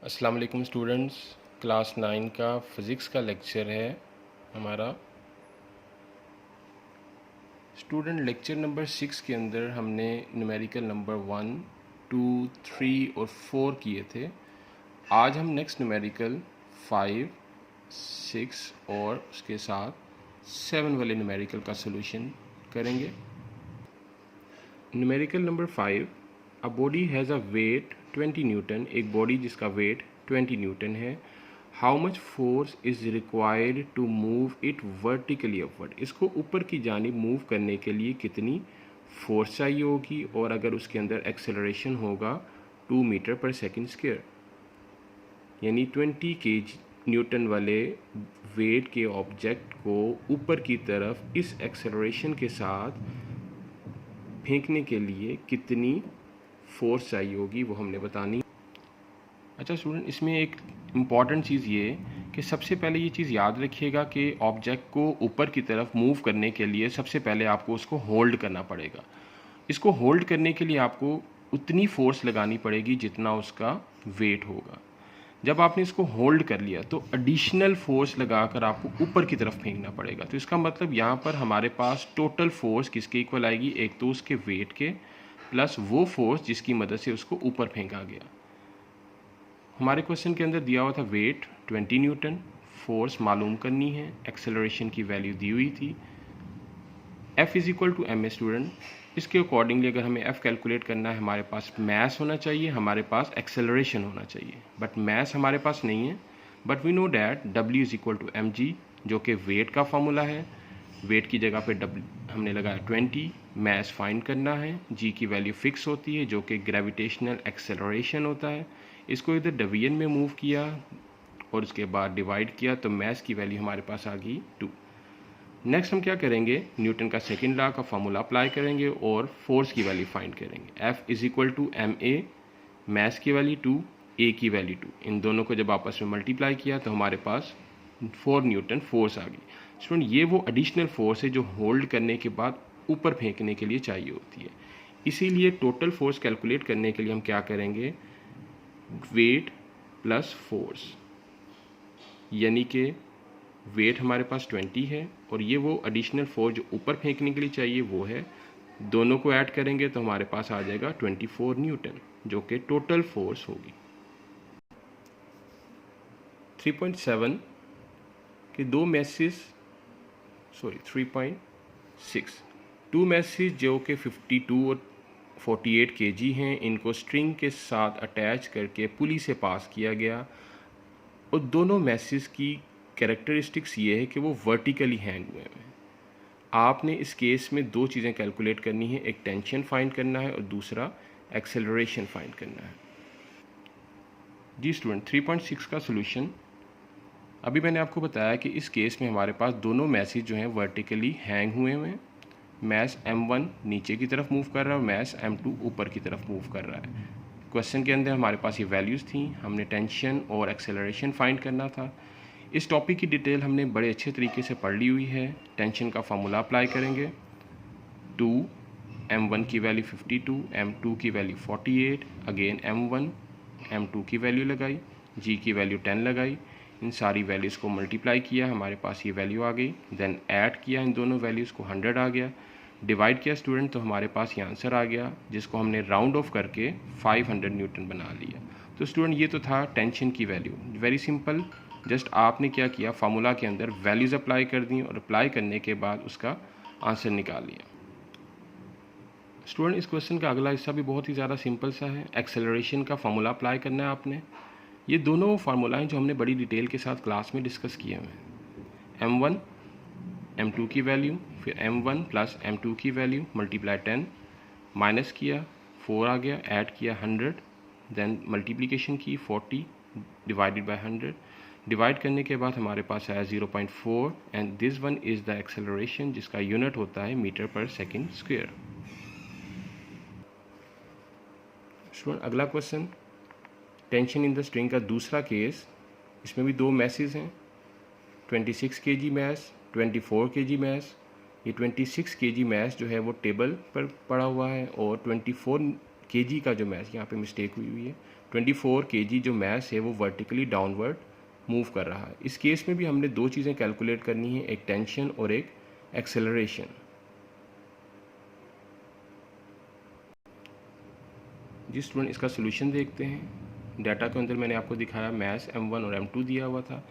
अस्सलाम वालेकुम students, class 9 का फ़िज़िक्स का लेक्चर है हमारा। स्टूडेंट लेक्चर नंबर 6 के अंदर हमने न्यूमेरिकल नंबर 1, 2, 3 और 4 किए थे। आज हम नेक्स्ट न्यूमेरिकल 5, 6 और उसके साथ 7 वाले न्यूमेरिकल का सॉल्यूशन करेंगे। Numerical number 5, a body has a weight 20 newton, एक बॉडी जिसका वेट 20 न्यूटन है। How much force is required to move it vertically upward, इसको ऊपर की जानिब मूव करने के लिए कितनी फोर्स चाहिए होगी, और अगर उसके अंदर एक्सेलरेशन होगा 2 मीटर पर सेकेंड स्क्वायर, यानी 20 kg न्यूटन वाले वेट के ऑब्जेक्ट को ऊपर की तरफ इस एक्सेलरेशन के साथ फेंकने के लिए कितनी फोर्स चाहिए होगी वो हमने बतानी। अच्छा स्टूडेंट, इसमें एक इम्पॉर्टेंट चीज़ ये है कि सबसे पहले ये चीज़ याद रखिएगा कि ऑब्जेक्ट को ऊपर की तरफ मूव करने के लिए सबसे पहले आपको उसको होल्ड करना पड़ेगा। इसको होल्ड करने के लिए आपको उतनी फोर्स लगानी पड़ेगी जितना उसका वेट होगा। जब आपने इसको होल्ड कर लिया तो एडिशनल फोर्स लगाकर आपको ऊपर की तरफ फेंकना पड़ेगा। तो इसका मतलब यहाँ पर हमारे पास टोटल फोर्स किसके इक्वल आएगी, एक तो उसके वेट के प्लस वो फोर्स जिसकी मदद से उसको ऊपर फेंका गया। हमारे क्वेश्चन के अंदर दिया हुआ था वेट 20 न्यूटन, फोर्स मालूम करनी है, एक्सेलरेशन की वैल्यू दी हुई थी। F is equal to m a student, इसके अकॉर्डिंगली अगर हमें F कैलकुलेट करना है हमारे पास मैस होना चाहिए, हमारे पास एक्सेलरेशन होना चाहिए, बट मैस हमारे पास नहीं है। But we know that W is equal to m g, जो कि वेट का फॉर्मूला है। वेट की जगह पे W हमने लगाया 20, मैस फाइंड करना है, G की वैल्यू फिक्स होती है जो कि ग्रेविटेशनल एक्सेलरेशन होता है। इसको इधर डिवीजन में मूव किया और उसके बाद डिवाइड किया तो मैस की वैल्यू हमारे पास आ गई 2। नेक्स्ट हम क्या करेंगे, न्यूटन का सेकेंड लॉ का फॉर्मूला अप्लाई करेंगे और फोर्स की वैल्यू फाइंड करेंगे। F is equal to m a, mass की वैल्यू 2, ए की वैल्यू 2, इन दोनों को जब आपस में मल्टीप्लाई किया तो हमारे पास 4 न्यूटन फोर्स आ गई। स्टूडेंट, ये वो एडिशनल फोर्स है जो होल्ड करने के बाद ऊपर फेंकने के लिए चाहिए होती है। इसीलिए टोटल फोर्स कैलकुलेट करने के लिए हम क्या करेंगे, वेट प्लस फोर्स, यानी कि वेट हमारे पास 20 है और ये वो एडिशनल फोर्स जो ऊपर फेंकने के लिए चाहिए वो है। दोनों को ऐड करेंगे तो हमारे पास आ जाएगा 24 न्यूटन, जो कि टोटल फोर्स होगी। 3.7 के दो मैसेज, 3.6, टू मैसेज जो कि 52 और 48 kg हैं, इनको स्ट्रिंग के साथ अटैच करके पुली से पास किया गया। और दोनों मैसेज की कैरेक्टरिस्टिक्स ये है कि वो वर्टिकली हैंग हुए हैं। आपने इस केस में दो चीज़ें कैलकुलेट करनी है, एक टेंशन फाइंड करना है और दूसरा एक्सेलरेशन फाइंड करना है। जी स्टूडेंट, 3.6 का सोल्यूशन अभी मैंने आपको बताया कि इस केस में हमारे पास दोनों मैसेज जो हैं वर्टिकली हैंग हुए हैं। मैस M1 नीचे की तरफ मूव कर रहा है और मैस M2 ऊपर की तरफ मूव कर रहा है। क्वेश्चन के अंदर हमारे पास ये वैल्यूज़ थी, हमने टेंशन और एक्सेलरेशन फाइंड करना था। इस टॉपिक की डिटेल हमने बड़े अच्छे तरीके से पढ़ ली हुई है। टेंशन का फार्मूला अप्लाई करेंगे, 2, M1 की वैल्यू 52, M2 की वैल्यू 48, अगेन M1, M2 की वैल्यू लगाई, G की वैल्यू 10 लगाई, इन सारी वैल्यूज़ को मल्टीप्लाई किया, हमारे पास ये वैल्यू आ गई। देन ऐड किया इन दोनों वैल्यूज़ को, 100 आ गया। डिवाइड किया स्टूडेंट तो हमारे पास ये आंसर आ गया, जिसको हमने राउंड ऑफ करके 500 न्यूटन बना लिया। तो स्टूडेंट, ये तो था टेंशन की वैल्यू, वेरी सिंपल। जस्ट आपने क्या किया, फार्मूला के अंदर वैल्यूज़ अप्लाई कर दी और अप्लाई करने के बाद उसका आंसर निकाल लिया। स्टूडेंट, इस क्वेश्चन का अगला हिस्सा भी बहुत ही ज़्यादा सिंपल सा है। एक्सेलरेशन का फार्मूला अप्लाई करना है आपने। ये दोनों फार्मूलाएँ जो हमने बड़ी डिटेल के साथ क्लास में डिस्कस किए हुए हैं। M1 M2 की वैल्यू, फिर M1 प्लस M2 की वैल्यू मल्टीप्लाई 10, माइनस किया 4 आ गया, ऐड किया 100, देन मल्टीप्लिकेशन की 40 डिवाइडेड बाय 100। डिवाइड करने के बाद हमारे पास आया 0.4 and this one is the acceleration, जिसका यूनिट होता है metre per second square. Student, अगला question, tension in the string का दूसरा केस। इसमें भी दो मैसेज हैं, 26 kg मैस, 24 kg मैस। ये 26 kg मैस जो है वो टेबल पर पड़ा हुआ है और 24 kg का जो मैस, यहाँ पे मिस्टेक हुई है, 24 kg जो मास है वो वर्टिकली डाउनवर्ड मूव कर रहा है। इस केस में भी हमने दो चीज़ें कैलकुलेट करनी है, एक टेंशन और एक एक्सेलरेशन। जिस स्टूडेंट इसका सोल्यूशन देखते हैं, डाटा के अंदर मैंने आपको दिखाया मास m1 और m2 दिया हुआ था,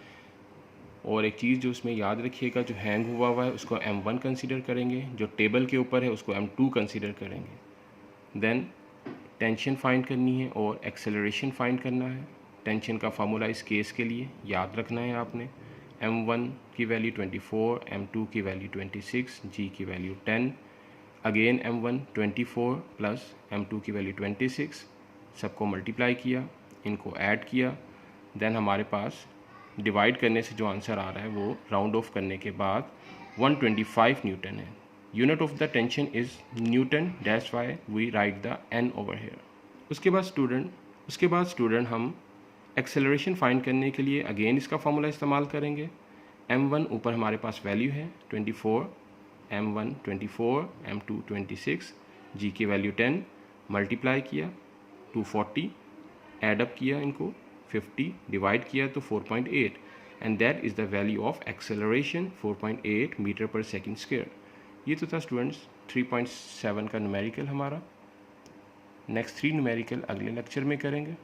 और एक चीज़ जो उसमें याद रखिएगा, जो हैंग हुआ है उसको m1 कंसीडर करेंगे, जो टेबल के ऊपर है उसको m2 कंसीडर करेंगे। देन टेंशन फाइंड करनी है और एक्सेलरेशन फाइंड करना है। टेंशन का फार्मूला इस केस के लिए याद रखना है आपने, m1 की वैल्यू 24, m2 की वैल्यू 26, g की value 10, again m1 24 plus m2 की वैल्यू 26, सबको मल्टीप्लाई किया, इनको ऐड किया, देन हमारे पास डिवाइड करने से जो आंसर आ रहा है वो राउंड ऑफ करने के बाद 125 न्यूटन है। Unit of the tension is newton, that's why we write the n over here. उसके बाद स्टूडेंट हम एक्सेलरेशन फाइंड करने के लिए अगेन इसका फार्मूला इस्तेमाल करेंगे। m1 ऊपर हमारे पास वैल्यू है 24, m1 24, m2 26, g की वैल्यू 10, मल्टीप्लाई किया 240, एडअप किया इनको 50, डिवाइड किया तो 4.8, and that is the value of acceleration 4.8 metre per second square. ये तो था स्टूडेंट्स 3.7 का न्यूमेरिकल हमारा। नेक्स्ट 3 न्यूमेरिकल अगले लेक्चर में करेंगे।